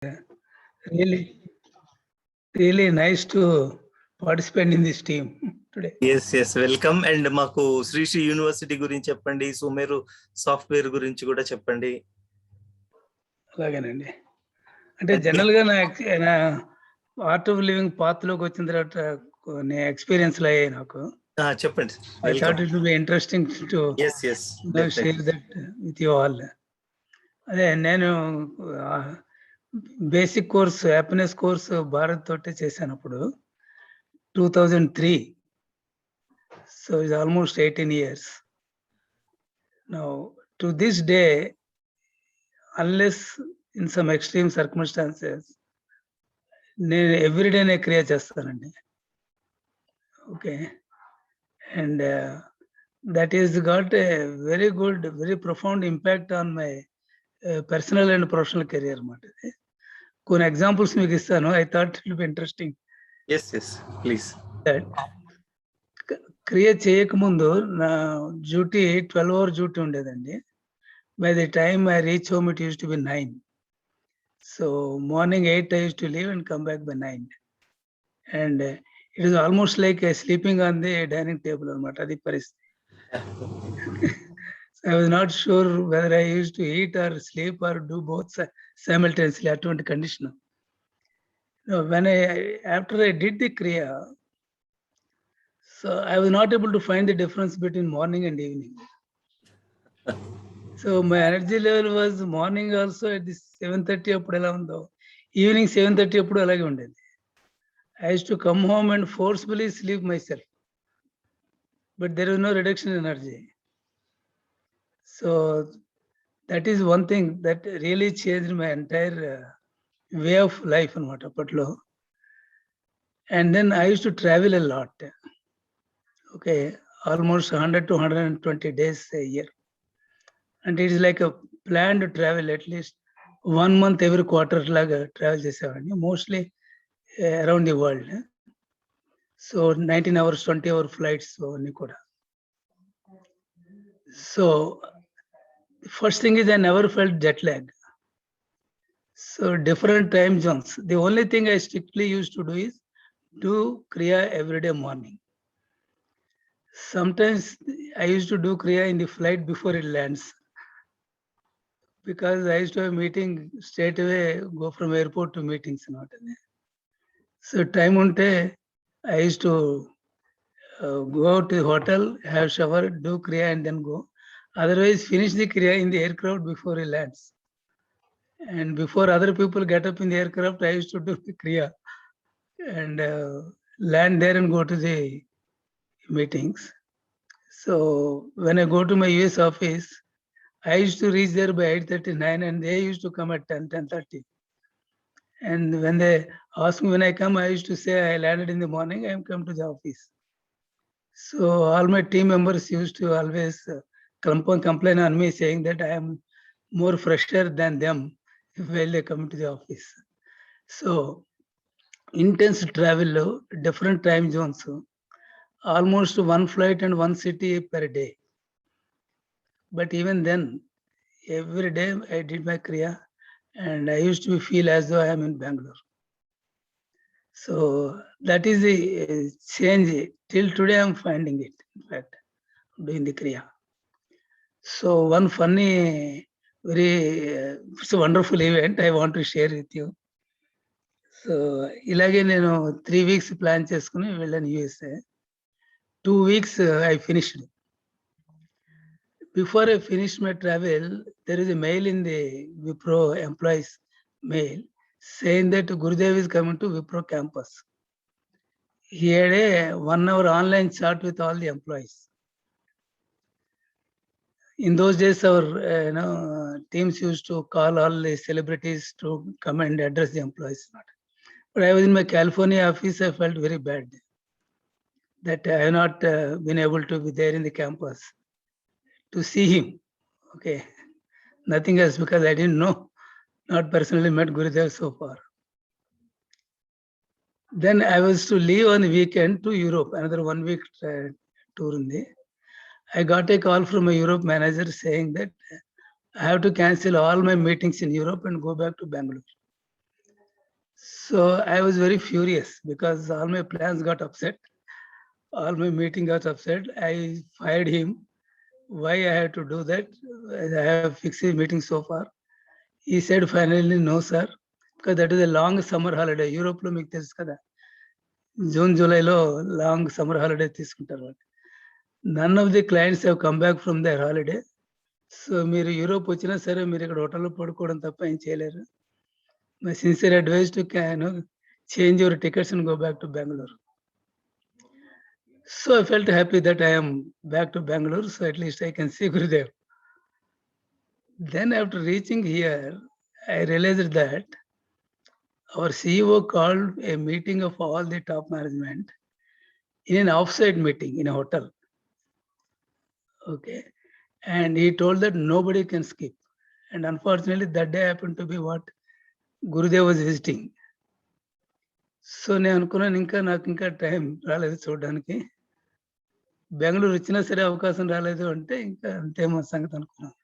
Really, really nice to participate in this team today. Yes, welcome. And మాకు Sri Sri university గురించి చెప్పండి, Sumeru software గురించి కూడా చెప్పండి. అలాగేనండి. అంటే జనరల్ గా నా ఆర్ట్ ఆఫ్ లివింగ్ పాత్ లోకి వచ్చిన తర్వాత కొన్ని ఎక్స్పీరియన్స్లు అయ్యాయి నాకు. చెప్పండి. I thought it would be interesting to share that with you all. అదే నేను basic course happiness course Bharat తోటే చేశాను అప్పుడు 2003. So it's almost 18 years. Now to this day, unless in some extreme circumstances, నేను ఎవ్రీడే నేను క్రియ చేస్తానండి. Okay, and that is got a very good, very profound impact on my personal and professional career అన్నమాట. కొన్ని examples మీకు ఇస్తాను. I thought it will be interesting. Yes, please. క్రియ చేయకముందు నా డ్యూటీ 12-hour డ్యూటీ ఉండేదండి. By the time I reach home, it used to be 9. So morning 8 I used to leave and come back by 9. And it is almost like sleeping on the dining table అన్నమాట. అది పరిస్థితి. So I was not sure whether I used to eat or sleep or do both simultaneously. అటువంటి condition. When after I did the kriya, so I was not able to find the difference between morning and evening. So my energy level was morning also at the 7:30 అప్పుడు ఎలా ఉందో, evening 7:30 అప్పుడు అలాగే ఉండేది. I used to come home and forcefully sleep myself, but there was no reduction in energy. So that is one thing that really changed my entire way of life అన్నమాట అప్పట్లో. And then I used to travel a lot. Okay, almost 100 to 120 days a year. And it is like a planned travel, at least 1 month every quarter laga travel చేసేవాడిని, mostly around the world. So 19 hours, 20-hour flights అన్ని కూడా. So first thing is I never felt jet lag. So different time zones. The only thing I strictly used to do is do kriya every day morning. Sometimes I used to do kriya in the flight before it lands, because I used to have a meeting straight away, go from airport to meetings. So time unte I used to go out to the hotel, have shower, do kriya and then go. Otherwise finish the kriya in the aircraft before it lands. And before other people get up in the aircraft, I used to do the kriya and land there and go to the meetings. So when I go to my US office, I used to reach there by 8:39 and they used to come at 10:30. And when they ask me when I come, I used to say I landed in the morning, I am come to the office. So all my team members used to always complain on me, saying that I am more fresher than them while they come to the office. So intense travel, different time zones, almost one flight and one city per day. But even then, every day I did my kriya and I used to feel as though I am in Bangalore. So that is the change. Till today I am finding it, in fact, doing the kriya. So one funny, very it's a wonderful event I want to share with you. So ఇలాగే నేను 3 weeks plan చేసుకుని వెళ్ళాను USA. 2 weeks I finished. Before I finished my travel, there is a mail in the Wipro employees mail saying that Gurudev is coming to Wipro campus. He had a 1-hour online chat with all the employees. In those days, our teams used to call all the celebrities to come and address the employees. But I was in my California office. I felt very bad that I have not been able to be there in the campus to see him. Okay, nothing else, because I didn't know, not personally met Gurudev so far. Then I was to leave on the weekend to Europe, another 1 week tour. I got a call from a Europe manager saying that I have to cancel all my meetings in Europe and go back to Bangalore. So I was very furious because all my plans got upset. All my meeting got upset. I fired him. Why I had to do that? I have fixed his meeting so far. He said finally, no, sir, because that is a long summer holiday. Europe lo meeku telusu kada. June, July lo long summer holiday తీసుకుంటారు. None of the clients have come back from their holiday. So మీరు Europe వచ్చినా సరే మీరు ఇక్కడ హోటల్లో పడుకోవడం తప్ప ఏం చేయలేరు. My sincere advice to change your tickets and go back to Bangalore. So I felt happy that I am back to Bangalore, so at least I can see Gurudev. Then after reaching here, I realized that our CEO called a meeting of all the top management in an offsite meeting in a hotel. Okay. And he told that nobody can skip. And unfortunately, that day happened to be what Gurudev was visiting. So నేను అనుకున్నాను నాకు ఇంకా time రాలేదు చూడడానికి. బెంగళూరు వచ్చినా సరే అవకాశం రాలేదు అంటే ఇంకా అంతేమో సంగతి అనుకున్నాను.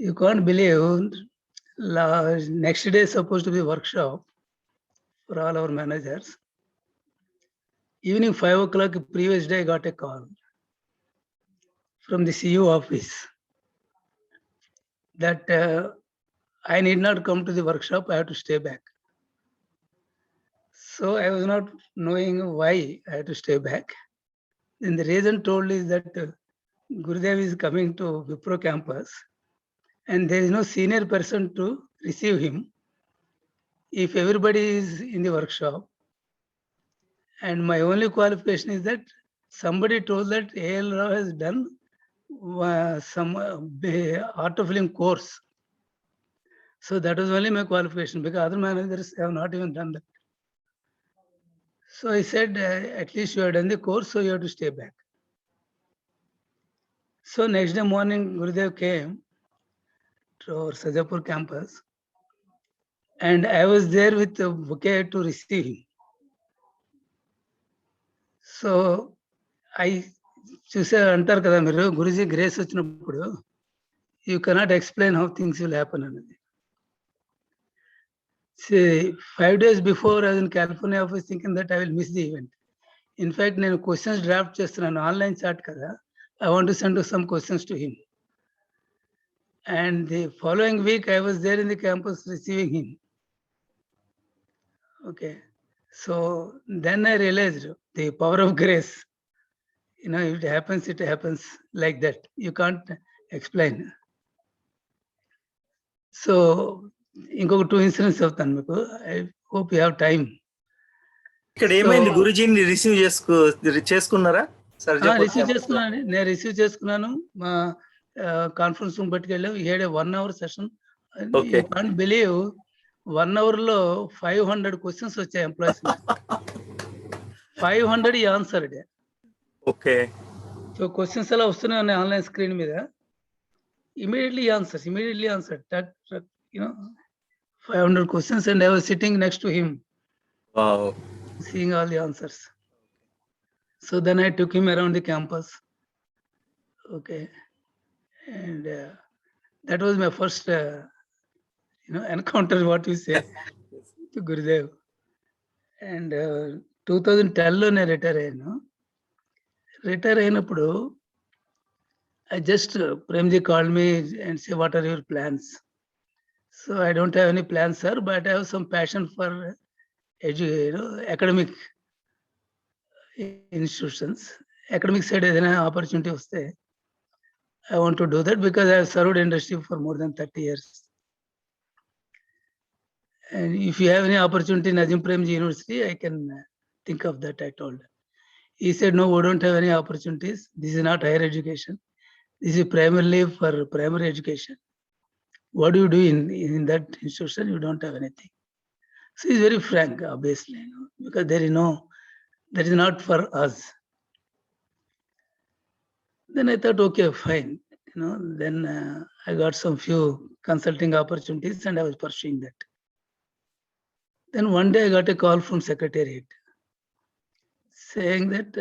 You can't believe next day is supposed to be workshop for all our managers. Evening 5 o'clock previous day I got a call from the CEO office that I need not come to the workshop, I have to stay back. So I was not knowing why I had to stay back. Then the reason told is that Gurudev is coming to Wipro campus and there is no senior person to receive him. If everybody is in the workshop, and my only qualification is that somebody told that A.L. Rao has done some art of film course. So that was only my qualification because other managers have not even done that. So I said, at least you have done the course, so you have to stay back. So next day morning, Gurudev came to our Sajapur campus and I was there with a bouquet to receive him. So I చూసే అంటారు కదా మీరు Guruji grace వచ్చినప్పుడు you cannot explain how things will happen అనేది. 5 days before I was in California office thinking that I will miss the event. In fact, నేను questions draft చేస్తున్నాను online chat కదా. I want to send some questions to him. And the following week I was there in the campus receiving him. Okay. So then I realized the power of grace. If it happens like that. You can't explain. So ఇంకొక 2 incidents చెప్తాను మీకు. I hope you have time. ఇక్కడ ఏమైంది? గురుజీని receive చేసుకున్నారా? Receive చేసుకున్నాను. నేను receive చేసుకున్నాను. మా కాన్ఫరెన్స్ రూమ్ పట్టుకెళ్ళాం. He had a 1 hour session. You can't believe 1 hour లో 500 క్వశ్చన్స్ వచ్చాయి employees. 500 he answered. Okay. So questions అలా వస్తున్నాయి ఉన్నాయి ఆన్లైన్ స్క్రీన్ మీద. Immediately answered. 500 questions and I was sitting next to him. Wow. Seeing all the answers. So then I took him around the campus. Okay. And that was my first encounter, what you say, to Gurudev. And 2010 లో నేను retire అయ్యాను. Retire అయినప్పుడు Premji called me and said, what are your plans? So I don't have any plans, sir, but I have some passion for academic institutions. Academic side ఏదైనా opportunity వస్తే I want to do that because I have served industry for more than 30 years. And if you have any opportunity in Azim Premji University, I can think of that, I told. He said, no, we don't have any opportunities. This is not higher education. This is primarily for primary education. What do you do in that institution? You don't have anything. So he's very frank, obviously, because that is not for us. Then I thought, okay, fine. Then I got some few consulting opportunities and I was pursuing that. Then one day I got a call from Secretariat saying that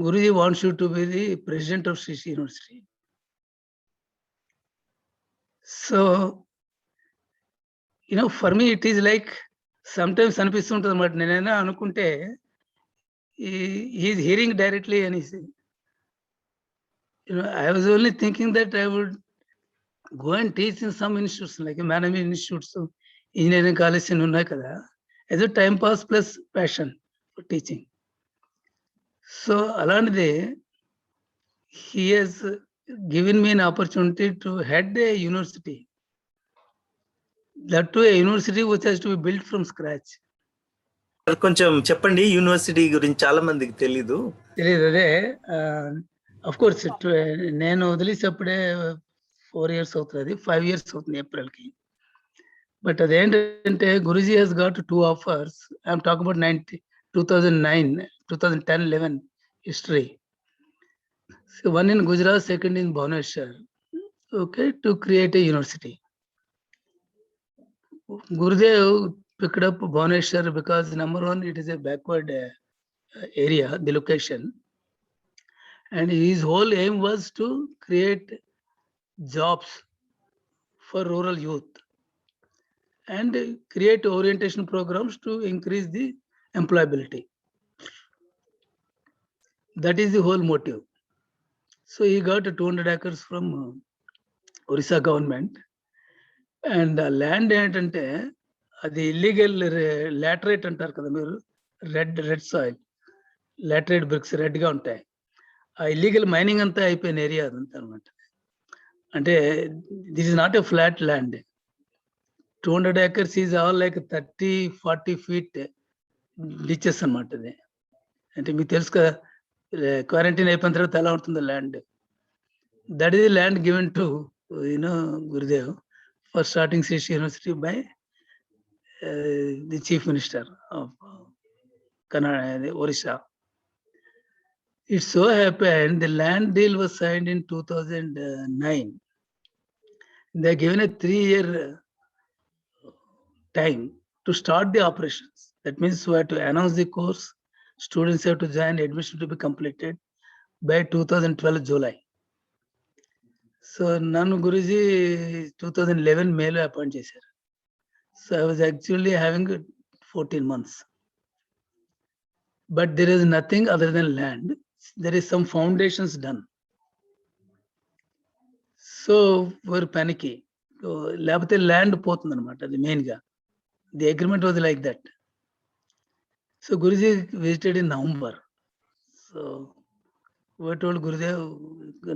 Guruji wants you to be the president of Sri University. So For me it is like sometimes అనిపిస్తుంటుంది అన్నమాట. నేనైనా అనుకుంటే he is hearing directly anything. I was only thinking that I would go and teach in some institutes like management institutes, engineering colleges ఉన్నాయి కదా, as a time pass plus passion for teaching. So అలాంటిది he has given me an opportunity to head a university. That too a university which has to be built from scratch. కొంచెం చెప్పండి university గురించి, చాలా మందికి తెలీదు. తెలియదు. అదే of course నేను వదిలేసేప్పుడే 4 years అవుతుంది, 5 years అవుతుంది ఏప్రిల్కి. బట్ అదేంటంటే Guruji he's got 2 offers. I'm talk about 2009, 2010, 11 history. So one in Gujarat, second in Bhubaneswar, okay, to create a university. Gurudev picked up Bhubaneswar because number one, it is a backward area, the location, and his whole aim was to create jobs for rural youth and create orientation programs to increase the employability. That is the whole motive. So he got 200 acres from Orissa government, and the land ఏంటంటే అది illegal laterite అంటారు కదా మీరు, red soil, laterite bricks రెడ్గా ఉంటాయి. ఆ illegal mining అంతా అయిపోయిన ఏరియా అదంతా అనమాట. అంటే this is not a flat land. 200 acres is all like 30-40 feet ditches అనమాట. అది అంటే మీకు తెలుసు కదా, క్వారంటైన్ అయిపోయిన తర్వాత ఎలా ఉంటుందో land. That is land given to Gurudev for starting Srishi University by the Chief Minister of Orissa. It so happened the land deal was signed in 2009. They are given a 3-year time to start the operations. That means we have to announce the course, students have to join, admission to be completed by 2012 July. So nanu Guruji 2011 May lo appoint చేశారు. So I was actually having 14 months. But there is nothing other than land. There is some foundations done. So we're panicky. లేకపోతే land పోతుంది అనమాట, అది మెయిన్గా. The agreement was like that. So Guruji visited in November. So we told Gurudev,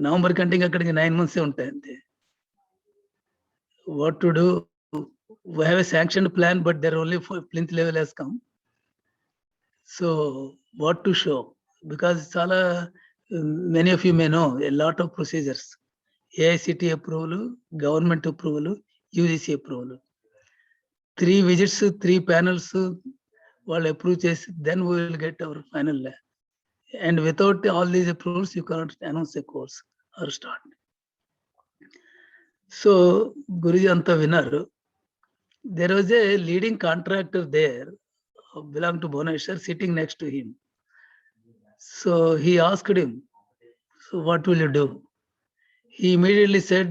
November కంటే అక్కడికి 9 months ఉంటాయి అంతే. What to do? We have a sanctioned plan, but there only for plinth level has come. So what to show? Because చాలా many of you may know a lot of procedures. AICT approval, government approval, UGC approval. 3 visits, 3 panels వాళ్ళు approve చేసి then we will get our final. And without all these approvals, you cannot announce a course or start. So Guruji anta విన్నారు. There was a leading contractor there, belonged to Bhubaneswar, sitting next to him. So he asked him, so what will you do? He immediately said,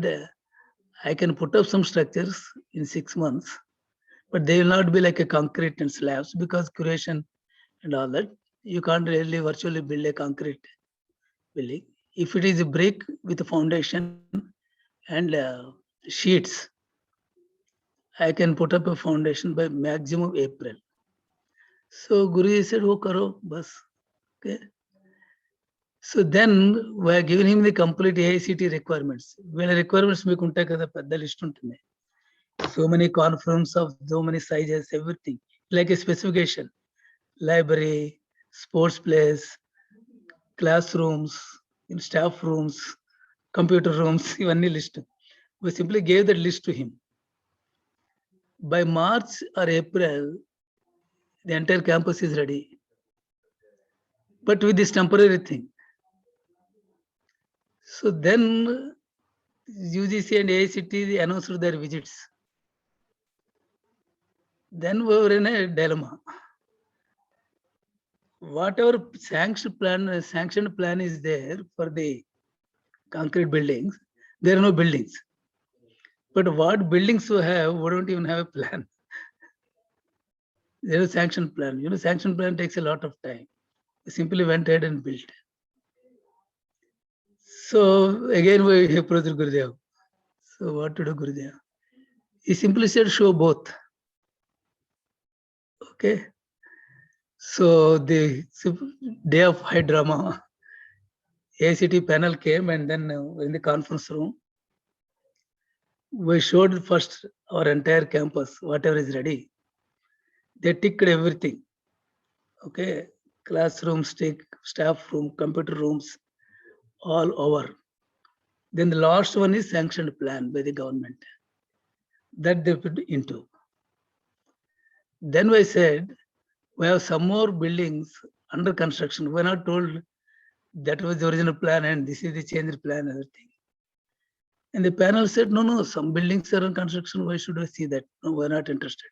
I can put up some structures in 6 months, but they will not be like a concrete and slabs because curation and all that. You can't really virtually build a concrete building. If it is a brick with a foundation and sheets, I can put up a foundation by maximum April. So Guruji said, oh karo, bas. Okay. So then we are giving him the complete AICT requirements. Well, requirements మీకు ఉంటాయి కదా, పెద్ద list ఉంటుంది. So many conference of so many sizes, everything. Like a specification. Library, sports place, classrooms, staff rooms, computer rooms, ఇవన్నీ list. We simply gave that list to him. By March or April, the entire campus is ready. But with this temporary thing. So then UGC and AICT announced their visits. Then we were in a dilemma. Whatever sanctioned plan is there for the concrete buildings, there are no buildings. But what buildings we have, we don't even have a plan. There is a sanction plan. Sanction plan takes a lot of time. We simply went ahead and built. So again, we approached Gurudev. So what to do, Gurudev? He simply said, show both. Okay. So the day of high drama, ACT panel came, and then in the conference room, we showed first our entire campus, whatever is ready. They ticked everything. Okay. Classrooms, staff room, computer rooms, all over. Then the last one is sanctioned plan by the government that they put into. Then we said, we have some more buildings under construction. We're not told that was the original plan and this is the changed plan, other thing. And the panel said, no, some buildings are in construction. Why should we see that? No, we're not interested.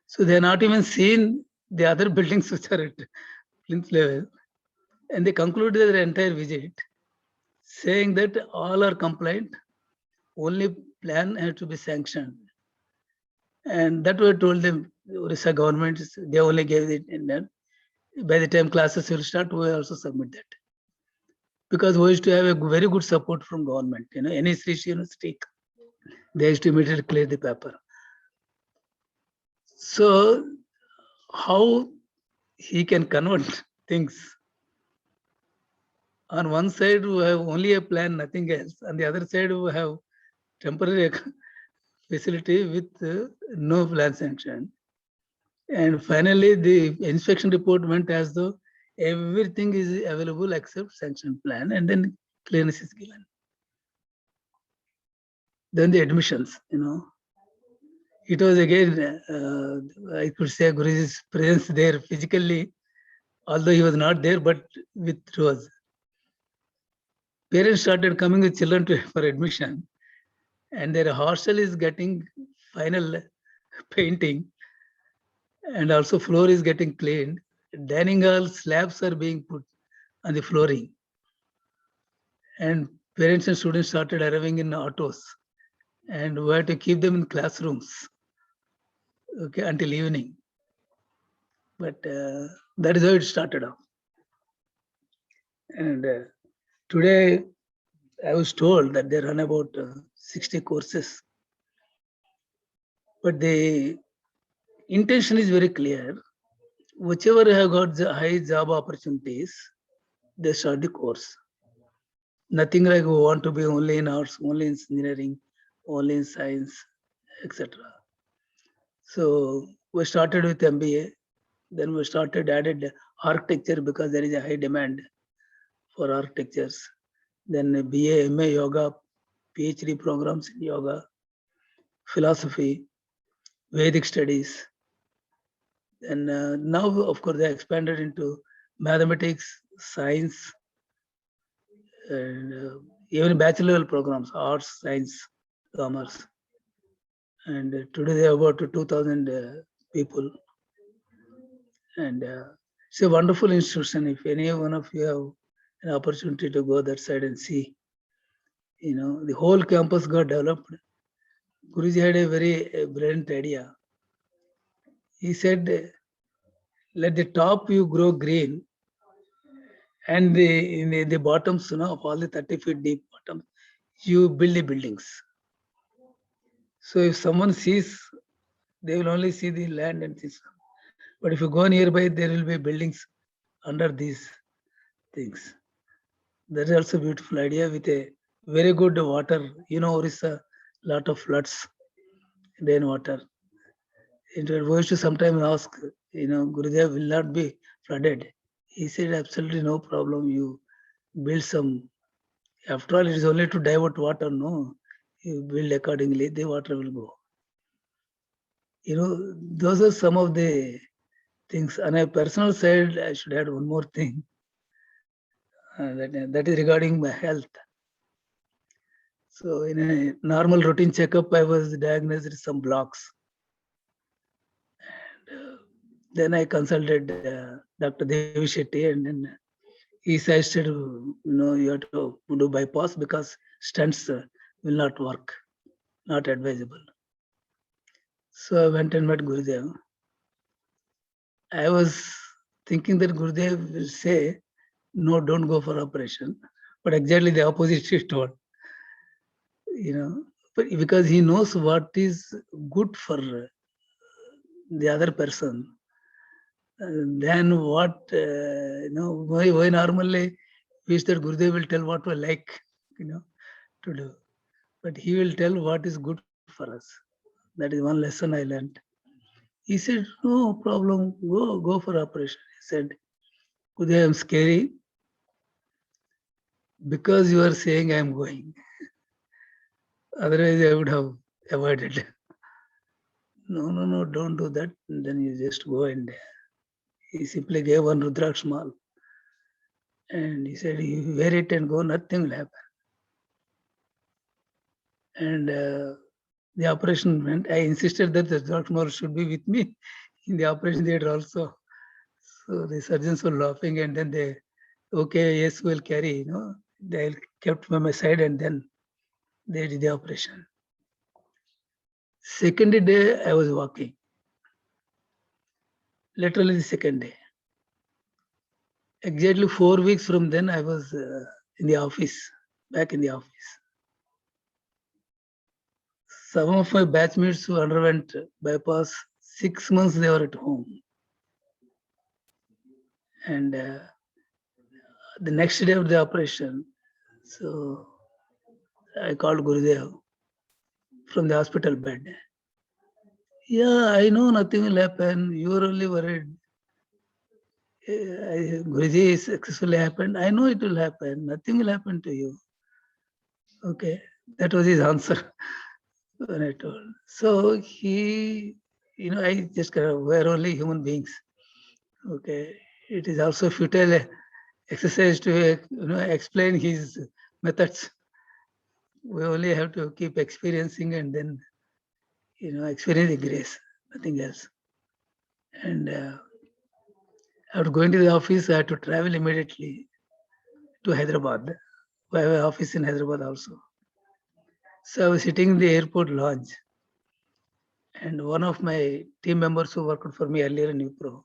So they're not even seen the other buildings which are at plinth level. And they concluded their entire visit saying that all are compliant, only plan has to be sanctioned. And that we told them, Orissa government, they only gave it, and then by the time classes will start, we also submit that. Because we used to have a very good support from government. Any Sri University, they used to immediately clear the paper. So how he can convert things? On one side, we have only a plan, nothing else. On the other side, we have temporary facility with no plan sanction. And finally, the inspection report went as though everything is available except sanction plan, and then clearance is given. Then the admissions, it was again, I could say Guruji's presence there physically, although he was not there, but with Rose. Parents started coming with children for admission, and their hostel is getting final painting, and also floor is getting cleaned. Dining hall slabs are being put on the flooring, and parents and students started arriving in autos, and we had to keep them in classrooms, okay, until evening. But that is how it started off. And today, I was told that they run about 60 courses. But the intention is very clear. Whichever have got the high job opportunities, they start the course. Nothing like we want to be only in arts, only in engineering, only in science, etc. So we started with MBA. Then we added architecture because there is a high demand for architectures. Then BA, MA yoga, PhD programs in yoga, philosophy, Vedic studies. And now, of course, they expanded into mathematics, science, and even bachelor level programs, arts, science, commerce. And today they have about 2,000 people. And it's a wonderful institution. If any one of you have an opportunity to go that side and see, the whole campus got developed. Guruji had a very brilliant idea. He said, let the top you grow green, and the bottoms, of all the 30 feet deep bottom, you build the buildings. So if someone sees, they will only see the land and this. But if you go nearby, there will be buildings under these things. That is also a beautiful idea with a very good water. Orissa, lot of floods, rainwater. We used to sometimes ask, Gurudev will not be flooded. He said, absolutely no problem. You build some. After all, it is only to divert water, no? You build accordingly, the water will go. Those are some of the things. On a personal side, I should add one more thing. That is regarding my health. So in a normal routine checkup, I was diagnosed with some blocks. And then I consulted Dr. Devi Shetty, and then he suggested, you have to do bypass because stents will not work. not advisable. So I went and met Gurudev. I was thinking that Gurudev will say, no, don't go for operation. But exactly the opposite he told, but because he knows what is good for the other person. Then what, why normally wish that Gurudev will tell what we like, to do. But he will tell what is good for us. That is one lesson I learned. He said, no problem, go for operation. He said, Gurudev, I'm scary because you are saying I'm going. Otherwise, I would have avoided. No, don't do that. And then you just go and he simply gave one Rudraksh mal. And he said, you wear it and go, nothing will happen. And the operation went. I insisted that the Rudraksh mal should be with me in the operation theater also. So the surgeons were laughing and then they, okay, yes, we'll carry, they kept by my side and then they did the operation. Second day, I was walking. Literally the second day. Exactly 4 weeks from then, I was in the office, back in the office. Some of my batchmates who underwent bypass, 6 months they were at home. And the next day of the operation, so I called Gurudev from the hospital bed. Yeah, I know nothing will happen. You are only worried. Guruji successfully happened. I know it will happen. Nothing will happen to you. Okay, that was his answer when I told. So he, I just we're only human beings. Okay, it is also futile exercise to explain his methods. We only have to keep experiencing and then experience the grace, nothing else. And after going to the office, I had to travel immediately to Hyderabad. We have an office in Hyderabad also. So I was sitting in the airport lounge, and one of my team members who worked for me earlier in Wipro,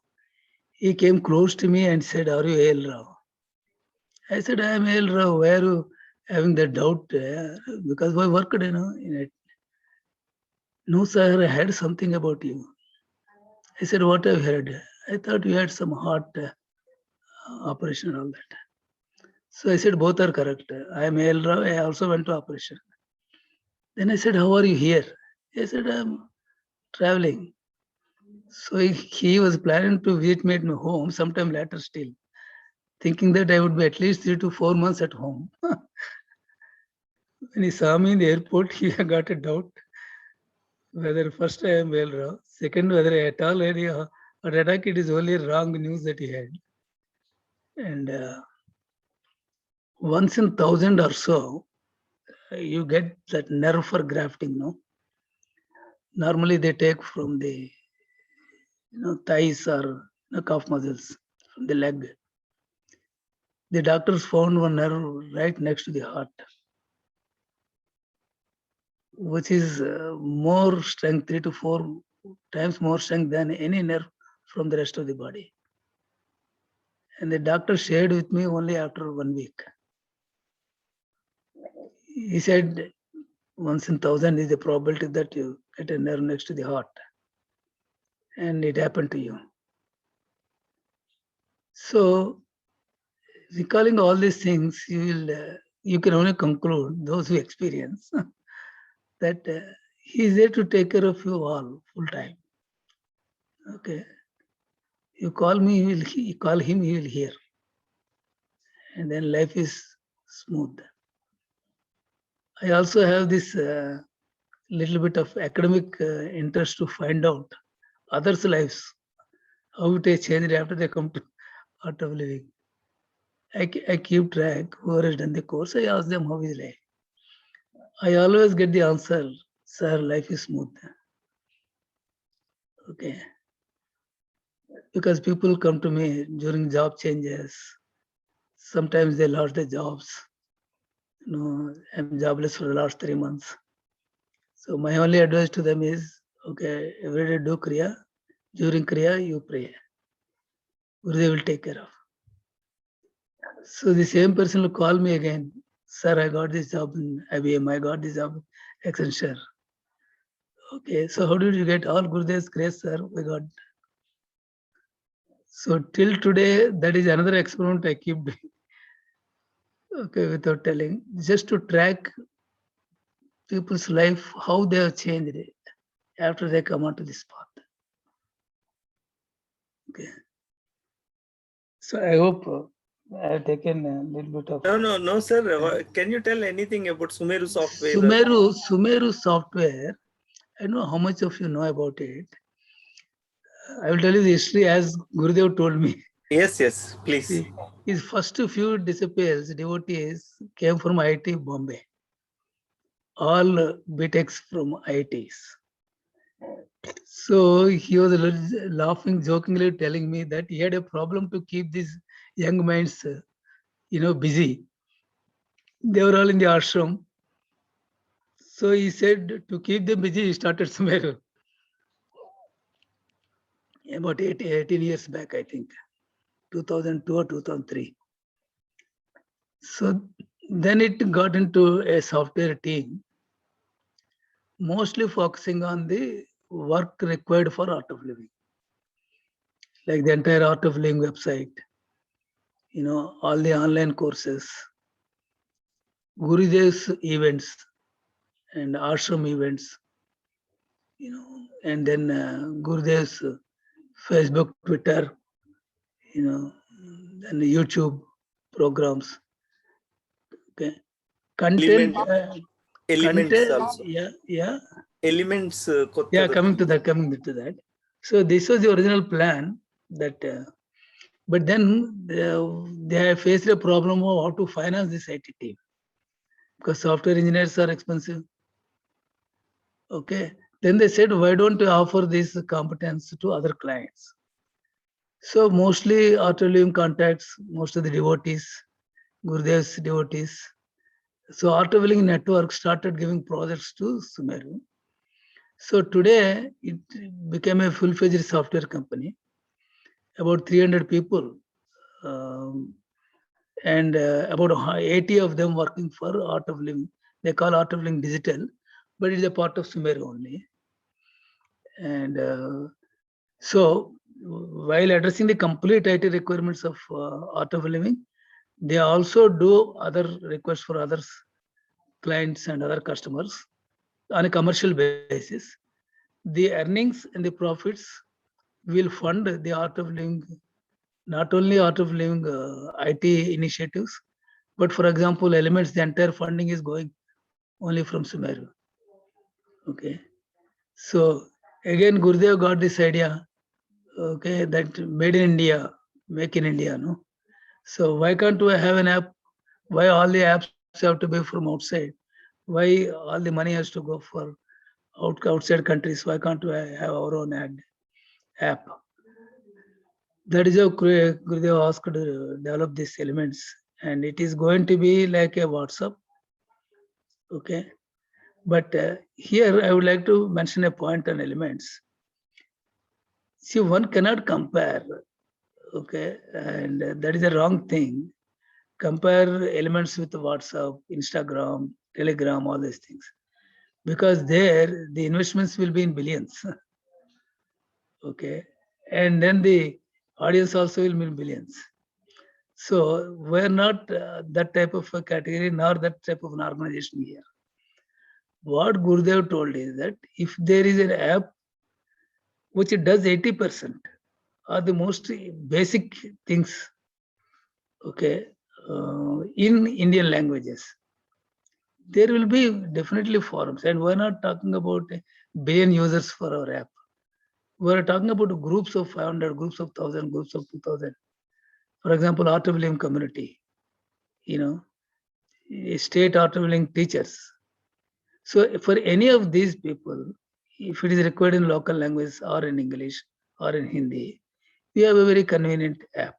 he came close to me and said, "Are you A.L. Rao?" I said, "I am A.L. Rao. Why are you having that doubt?" Because I worked, in it. No, sir, I heard something about you. I said, "What have you heard?" I thought you had some heart operation and all that. So I said, both are correct. I am A.L. Rao. I also went to operation. Then I said, how are you here? He said, I'm traveling. So he was planning to visit me at my home sometime later still, thinking that I would be at least 3 to 4 months at home. When he saw me in the airport, he got a doubt whether first I am well wrong, second whether I at all had a heart attack. It is only wrong news that he had. And once in 1,000 or so, you get that nerve for grafting, no? Normally they take from the thighs or calf muscles from the leg. The doctors found one nerve right next to the heart, which is more strength, 3 to 4 times more strength than any nerve from the rest of the body. And the doctor shared with me only after 1 week. He said, once in 1,000 is the probability that you get a nerve next to the heart. And it happened to you. So, recalling all these things, you can only conclude, those who experience, that he is there to take care of you all full time. Okay. You call me, you call him, he will hear. And then life is smooth. I also have this little bit of academic interest to find out others' lives, how it has changed after they come to art of living. I keep track, whoever has done the course, I ask them how is life. I always get the answer, sir, life is smooth. Okay. Because people come to me during job changes. Sometimes they lost their jobs. I'm jobless for the last 3 months. So my only advice to them is, okay, every day do Kriya. During Kriya, you pray. Gurudev will take care of. So the same person will call me again. Sir, I got this job in IBM. I got this job in Accenture. Okay, so how did you get? All Gurudev's grace, sir. We got. So till today, that is another experiment I keep doing. Okay, without telling, just to track people's life, how they have changed after they come onto this path. Okay. So I hope I have taken a little bit of. No, sir. Can you tell anything about Sumeru software? Sumeru software. I don't know how much of you know about it. I will tell you the history as Gurudev told me. Yes, please. See, his first few disciples, devotees, came from IIT Bombay. All BTechs from IITs. So he was laughing jokingly, telling me that he had a problem to keep these young minds, busy. They were all in the ashram. So he said to keep them busy, he started somewhere about 18 years back, I think, 2002 or 2003. So then it got into a software team, mostly focusing on the work required for art of living, like the entire art of living website, all the online courses, Gurudev's events and ashram events, and then Gurudev's Facebook, Twitter, and YouTube programs. Okay, content, Elements also. yeah. Elements. Yeah, coming to that. So this was the original plan that, but then they have faced a problem of how to finance this IT team because software engineers are expensive. Okay, then they said, why don't you offer this competence to other clients? So mostly Art-of-Living contacts most of the devotees, Gurudev's devotees. So Art-of-Living network started giving projects to Sumeru. So today it became a full-fledged software company, about 300 people, and about 80 of them working for Art of Living. They call Art of Living Digital, but it's a part of Sumeru only. And so while addressing the complete IT requirements of Art of Living, they also do other requests for others, clients and other customers on a commercial basis. The earnings and the profits will fund the Art of Living, not only Art of Living IT initiatives, but for example, Elements, the entire funding is going only from Sumeru. Okay. So again, Gurudev got this idea, okay, that made in India, make in India, no? So why can't we have an app? Why all the apps have to be from outside? Why all the money has to go for outside countries? Why can't we have our own app? That is how Gurudev asked to develop these elements, and it is going to be like a WhatsApp. Okay, but here I would like to mention a point on elements. See, one cannot compare. Okay, and that is a wrong thing. Compare elements with WhatsApp, Instagram, Telegram, all these things, because there the investments will be in billions. Okay, and then the audience also will be in billions. So we're not that type of a category nor that type of an organization here. What Gurudev told is that if there is an app which does 80% are the most basic things, okay, in Indian languages, there will be definitely forums. And we're not talking about a billion users for our app. We're talking about groups of 500, groups of 1,000, groups of 2,000. For example, Art of Living community, state Art of Living teachers. So for any of these people, if it is required in local language or in English or in Hindi, we have a very convenient app.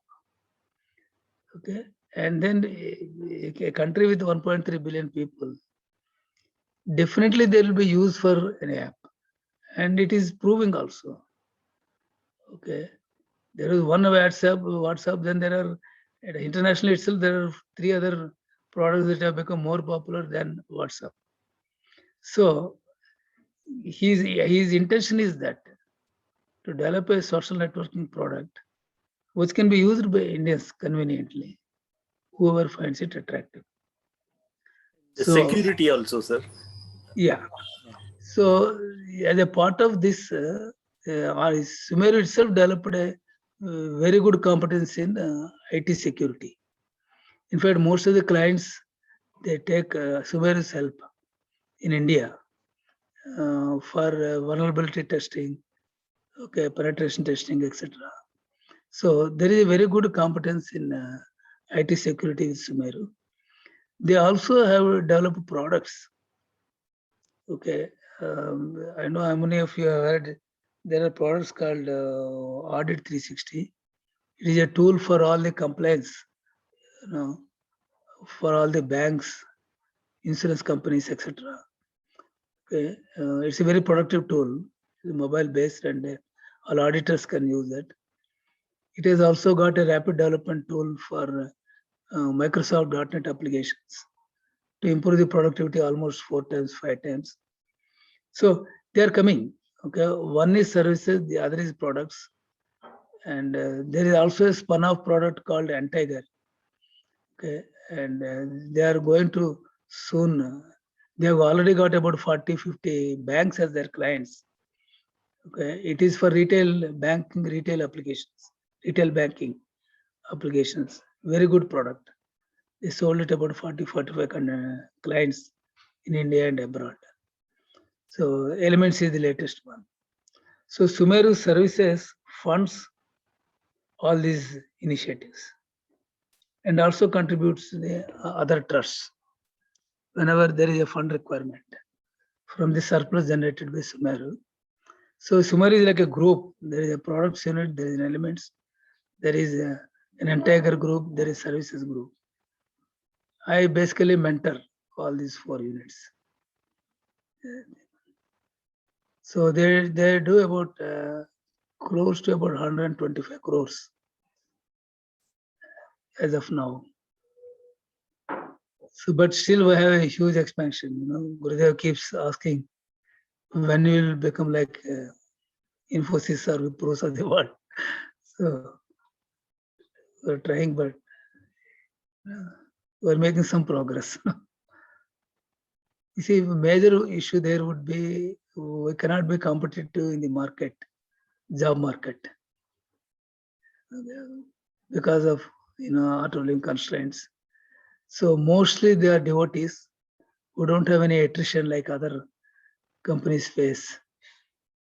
Okay, and then a country with 1.3 billion people, definitely there will be use for an app, and it is proving also. Okay, there is one WhatsApp. Then there are at international itself. There are 3 other products that have become more popular than WhatsApp. So his intention is that to develop a social networking product which can be used by Indians conveniently, whoever finds it attractive. The So security also, sir. yeah, so as a part of this, Sumeru itself developed a very good competence in IT security. In fact, most of the clients they take Sumeru's help in India for vulnerability testing, okay, penetration testing, etc. So there is a very good competence in IT security with Sumeru. They also have developed products. Okay, I know how many of you have heard. There are products called Audit 360. It is a tool for all the compliance, you know, for all the banks, insurance companies, etc. Okay, it's a very productive tool. It's mobile based, and all auditors can use it. It has also got a rapid development tool for Microsoft .NET applications to improve the productivity almost 4 times, 5 times. So they are coming. Okay, one is services, the other is products, and there is also a spun-off product called Antiger. Okay, and they are going to soon. They have already got about 40, 50 banks as their clients. Okay, it is for retail banking, retail applications, retail banking applications. Very good product. They sold it about 40, 45 clients in India and abroad. So Elements is the latest one. So Sumeru Services funds all these initiatives and also contributes to the other trusts whenever there is a fund requirement from the surplus generated by Sumeru. So Sumeru is like a group. There is a products unit, there is an elements, there is an entire group, there is services group. I basically mentor all these 4 units. So they do about close to about 125 crores as of now. So, but still we have a huge expansion. Gurudev keeps asking when we will become like Infosys or Wipros of the world. So we're trying, but we're making some progress. You see, major issue there would be we cannot be competitive in the market, job market, because of auto constraints. So mostly they are devotees who don't have any attrition like other companies face.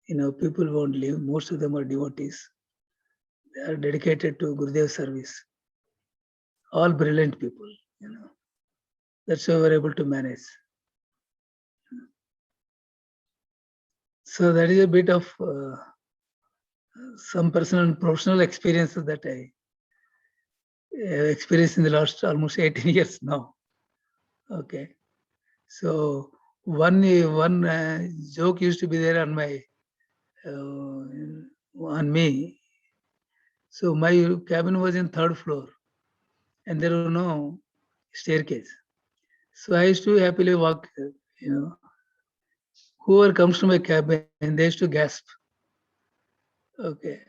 People won't leave. Most of them are devotees. They are dedicated to Gurudev service. All brilliant people. That's why we're able to manage. So that is a bit of some personal and professional experiences that I have experienced in the last almost 18 years now. Okay. So one joke used to be there on my on me. So my cabin was in 3rd floor, and there was no staircase. So I used to happily walk. Whoever comes to my cabin, they used to gasp. Okay.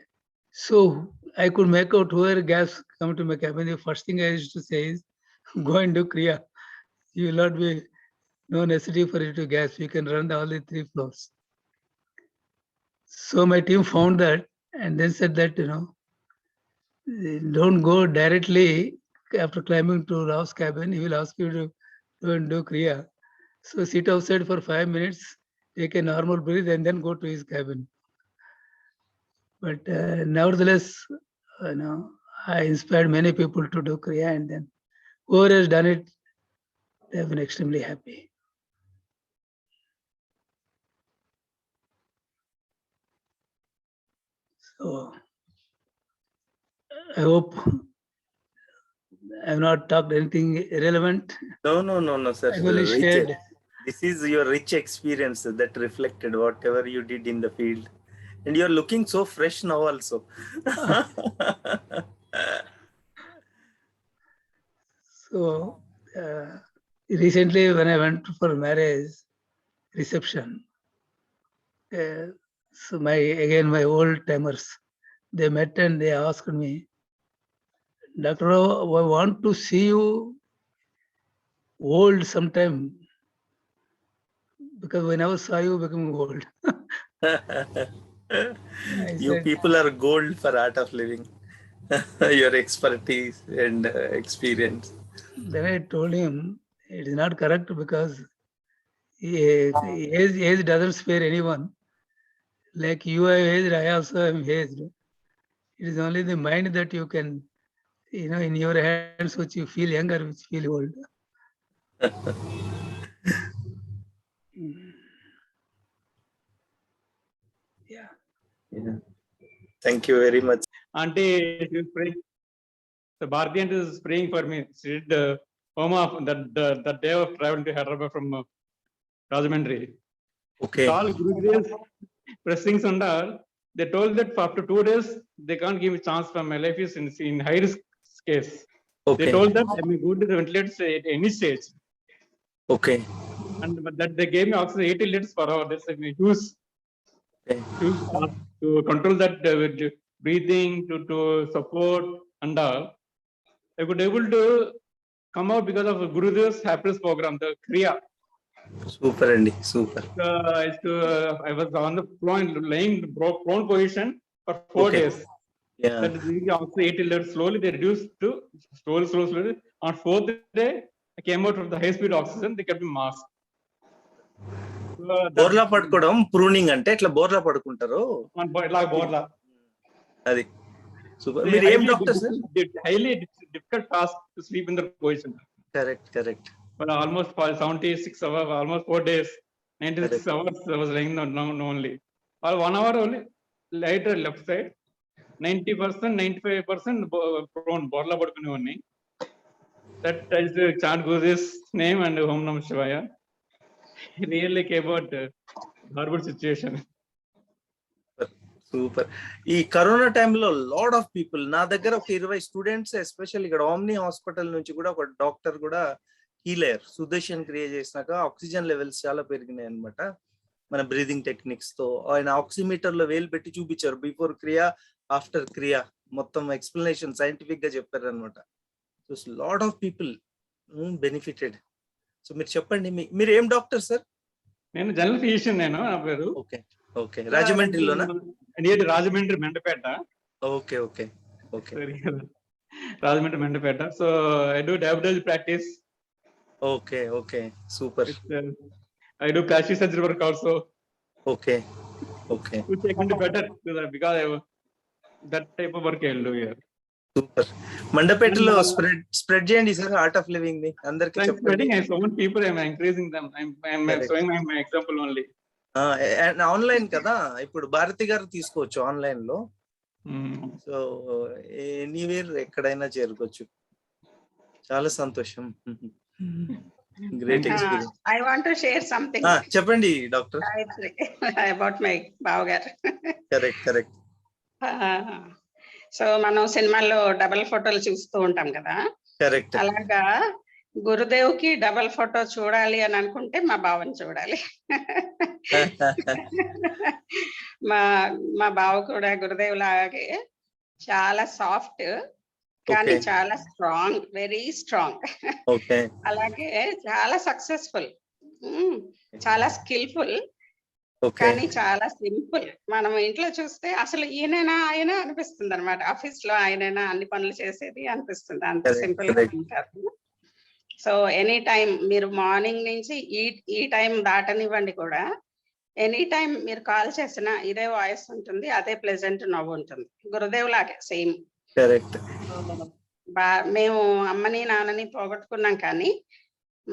So I could make out whoever gasps come to my cabin. The first thing I used to say is, go and do Kriya. You will not be no necessity for you to gasp. You can run all the 3 floors. So my team found that and then said that, don't go directly after climbing to Rav's cabin. He will ask you to go and do Kriya. So sit outside for 5 minutes, take a normal breath, and then go to his cabin. But nevertheless, I inspired many people to do Kriya, and then whoever has done it, they have been extremely happy. So I hope I have not talked anything irrelevant. No, sir. I only shared This is your rich experience that reflected whatever you did in the field. And you're looking so fresh now also. So recently when I went for marriage reception, so my old timers, they met and they asked me, Dr. Rao, I want to see you old sometime, because whenever saw you becoming old. I You said, people are gold for art of living. Your expertise and experience. then I told him it is not correct, because age doesn't spare anyone. Like you are aged, I also am aged. It is only the mind that you can, in your hands, which you feel younger, which feel old. Mm. Yeah. Yeah. Thank you very much. Auntie, she was praying. The Bharati auntie is praying for me. She did the home of the day of travel to Hyderabad from Rajahmundry. Okay. All Gurudev's pressings and all, they told that for after 2 days, they can't give me chance for my life is in high risk case. They Okay. told that I may go to the ventilators at any stage. Okay. And but that they gave me oxygen 80 liters per hour. That's a huge Okay. to control that breathing, to support and all. I could able to come out because of Gurudev's happiness program, the Kriya. Super, Andy. Super. I was on the floor, laying prone position for 4 Okay. days. Yeah. That also 80 liters slowly they reduced to slowly. On 4th day, I came out of the high speed oxygen. They kept me mask. బోర్లా పడుకోవడం pruning అంటే ఇట్లా బోర్లా పడుకుంటారు బోర్లా అది super. మీరు ఏం doctor sir? Highly difficult task to sleep in the position. Correct. But almost for 76 hours, almost 4 days, 96 Correct. hours I was lying down only. Or 1 hour only, later left side. 90%, 95% prone, borla padukune. That is the chant Guru's name and Om Namah Shivaya. Really came out horrible situation. Super. ఈ corona టైంలో lot of people, నా దగ్గర ఒక 20 students, special ఇక్కడ omni hospital నుంచి కూడా ఒక doctor కూడా హీల్ అయ్యారు. సుదర్శన్ క్రియ చేసినాక ఆక్సిజన్ లెవెల్స్ చాలా పెరిగినాయి అనమాట. మన బ్రీదింగ్ టెక్నిక్స్ తో ఆయన ఆక్సిమీటర్ లో వేలు పెట్టి చూపించారు. బిఫోర్ క్రియ, ఆఫ్టర్ క్రియ మొత్తం ఎక్స్ప్లెనేషన్ సైంటిఫిక్ గా చెప్పారు అనమాట. So lot of people benefited. So మీరు చెప్పండి, మీరు ఏం డాక్టర్ సార్? నేను జనరల్ ఫిజిషియన్. నేను నా పేరు. ఓకే. రాజమండ్రిలోనా? Rajahmundry Mandapeta. Okay. Rajahmundry Mandapeta. So I do diabetology practice. Okay. Super. I do plastic surgery work also. Okay. Which I can do better because that type of work I'll do here. Super. మండపేటలో spread చేయండి sir art of living ని అందరికి చెప్పండి. So many people I'm increasing them. I'm showing my example only. Online కదా ఇప్పుడు భారతి గారు తీసుకోవచ్చు online లో. సో ఎనీవేర్ ఎక్కడైనా చేరుకోవచ్చు. చాలా సంతోషం. Great experience. I want to share something. చెప్పండి డాక్టర్. About my బావగారు. కరెక్ట్. సో మనం సినిమాల్లో డబల్ ఫోటోలు చూస్తూ ఉంటాం కదా. కరెక్ట్. అలాగా గురుదేవ్కి డబల్ ఫోటో చూడాలి అని అనుకుంటే మా బావని చూడాలి. మా బావ కూడా గురుదేవ్ లాగే చాలా సాఫ్ట్, కానీ చాలా స్ట్రాంగ్, వెరీ స్ట్రాంగ్. అలాగే చాలా సక్సెస్ఫుల్, చాలా స్కిల్ఫుల్, కానీ చాలా సింపుల్. మనం ఇంట్లో చూస్తే అసలు ఈయనైనా ఆయన అనిపిస్తుంది అనమాట. ఆఫీస్ లో ఆయనైనా అన్ని పనులు చేసేది అనిపిస్తుంది, అంత సింపుల్ గా ఉంటారు. సో ఎనీ టైం మీరు మార్నింగ్ నుంచి ఈ టైం దాటనివ్వండి కూడా, ఎనీ టైం మీరు కాల్ చేసినా ఇదే వాయిస్ ఉంటుంది, అదే ప్లెజెంట్ నవ్వు ఉంటుంది. గురుదేవ్ లాగే సేమ్. మేము అమ్మని నాన్నని పోగొట్టుకున్నాం, కానీ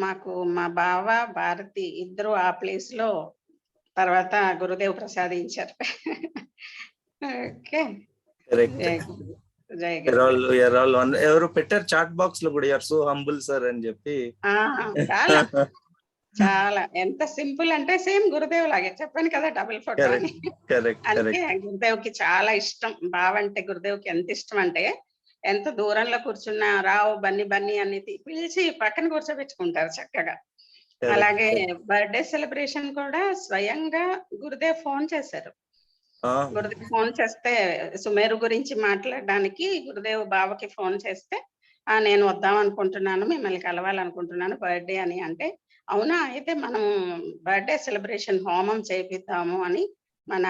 మాకు మా బావ భారతి ఇద్దరు ఆ ప్లేస్ లో తర్వాత గురుదేవ్ ప్రసాదించారు. ఓకే. ఎవరు పెట్టారు చాట్ బాక్స్ లో కూడా, యూఆర్ సో హంబుల్ సార్ అని చెప్పి. చాలా చాలా ఎంత సింపుల్ అంటే సేమ్ గురుదేవ్ లాగే చెప్పాను కదా, డబుల్ ఫోటో అని. అందుకే గురుదేవ్కి చాలా ఇష్టం. బావ అంటే గురుదేవ్కి ఎంత ఇష్టం అంటే, ఎంత దూరంలో కూర్చున్నా రావు బన్నీ బన్నీ అని పిలిచి పక్కన కూర్చోబెట్టుకుంటారు చక్కగా. అలాగే బర్త్డే సెలబ్రేషన్ కూడా స్వయంగా గురుదేవ్ ఫోన్ చేశారు. గురుదేవ్ ఫోన్ చేస్తే సుమేరు గురించి మాట్లాడడానికి గురుదేవ్ బావకి ఫోన్ చేస్తే, నేను వద్దాం అనుకుంటున్నాను, మిమ్మల్ని కలవాలనుకుంటున్నాను బర్త్డే అని అంటే, అవునా అయితే మనం బర్త్డే సెలబ్రేషన్ హోమం చేపిద్దాము అని మన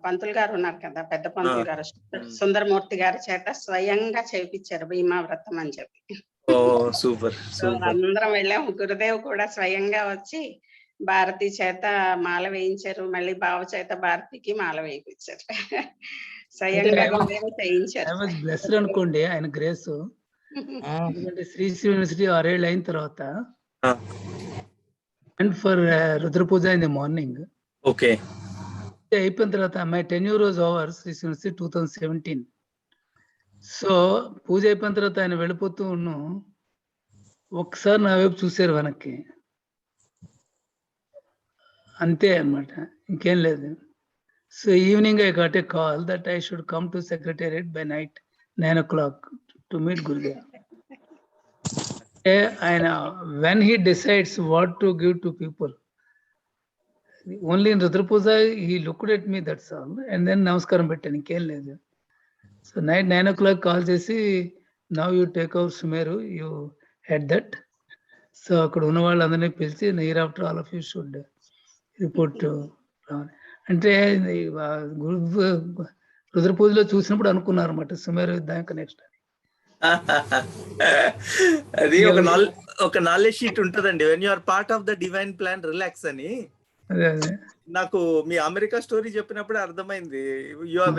పంతులు గారు ఉన్నారు కదా, పెద్ద పంతులు గారు సుందరమూర్తి గారి చేత స్వయంగా చేపించారు భీమా వ్రతం అని చెప్పి. సూపర్. అందరం వెళ్ళాము. గురుదేవ్ కూడా స్వయంగా వచ్చి భారతి చేత మాల వేయించారు, మళ్ళీ బావ చేత భారతికి మాల వేయించారు. స్వయంగా గురుదేవ్ చేయించారు. అనుకోండి ఆయన గ్రేస్. ఎందుకంటే శ్రీశ్రీ యూనివర్సిటీ 6 ఏళ్ళు అయిన తర్వాత and for Rudra Puja in the morning. Okay. అయిపోయిన తర్వాత my tenure was over Sri యూనివర్సిటీ 2017. సో పూజ అయిపోయిన తర్వాత ఆయన వెళ్ళిపోతూ ఉన్నాం. ఒక్కసారి నా వైపు చూసారు వెనక్కి, అంతే అన్నమాట, ఇంకేం లేదు. So evening I got a call that I should come to secretariat by night 9 o'clock to meet Gurudev. ఆయన when he decides what to give to people, only in Rudra Puja he looked at me, that's all, and then నమస్కారం పెట్టాను, ఇంకేం లేదు. So night 9 o'clock call చేసి, now you take over Sumeru, you head that. So అక్కడ ఉన్న వాళ్ళందరినీ పిలిచి near after all of you should report. అంటే రుద్ర పూజలో చూసినప్పుడు అనుకున్నారు అన్నమాట, సుమేరు దానికి నెక్స్ట్. అది ఒక నాలెడ్జ్ షీట్ ఉంటదండి, when you are part of the divine plan relax అని. నాకు మీ అమెరికా స్టోరీ చెప్పినప్పుడు అర్థమైంది,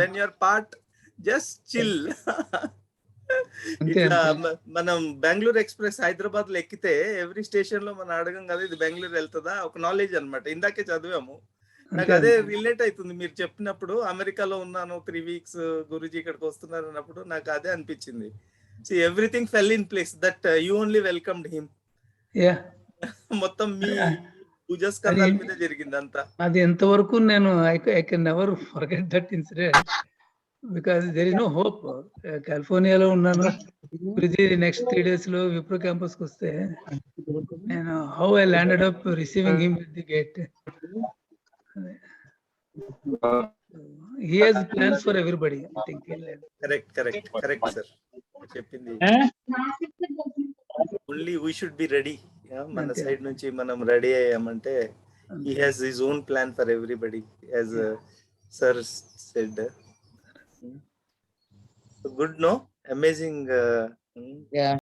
when you are part just chill. ఇట్లా మనం బెంగళూరు ఎక్స్ప్రెస్ హైదరాబాద్ లో ఎక్కితే ఎవ్రీ స్టేషన్ లో మనం అడగం కదా ఇది బెంగళూరు వెళ్తుందా, ఒక నాలెడ్జ్ అనమాట. ఇందాకే చదివాము, నాకు అదే రిలేట్ అవుతుంది మీరు చెప్పినప్పుడు. అమెరికాలో ఉన్నాను 3 weeks, గురుజీ ఇక్కడికి వస్తున్నారు అన్నప్పుడు నాకు అదే అనిపించింది. So everything fell in place that you only welcomed him. మొత్తం మీ పూజా స్కందాల మీద జరిగింది అంతా. అది ఎంతవరకు నేను I can never forget that incident, because there is no hope. కాలిఫోర్నియాలో ఉన్నాను, గురుజీ నెక్స్ట్ 3 days లో విప్రో క్యాంపస్ కి వస్తే నేను how I landed up receiving him at the gate. He has plans for everybody. I think. Correct, sir. చెప్పింది. Only we should be ready. మన side నుంచి మనం ready అయ్యామంటే he has his own plan for everybody, as sir said. Good, no? Amazing.